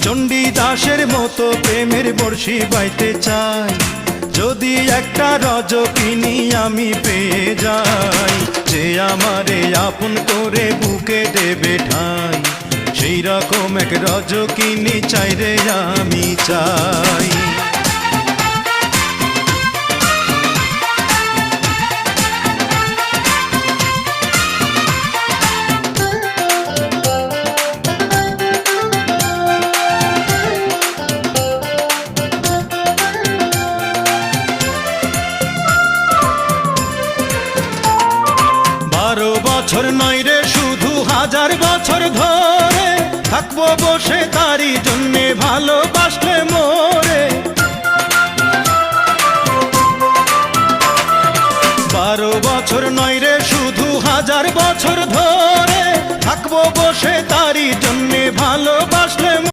চণ্ডীদাসের মতো প্রেমের বর্ষি বাইতে চাই, যদি একটা রজকিনী আমি পেয়ে যাই, যে আমারে আপন করে বুকে দেবে ঠাই, সেই রকম এক রজকিনী চাই রে আমি চাই। বছর নয় রে শুধু 1000 বছর ধরে থাকবো বসে তারই জন্যে ভালোবাসলে মোরে। 12 বছর নয় রে শুধু 1000 বছর ধরে থাকবো বসে তারই জন্যে ভালোবাসলে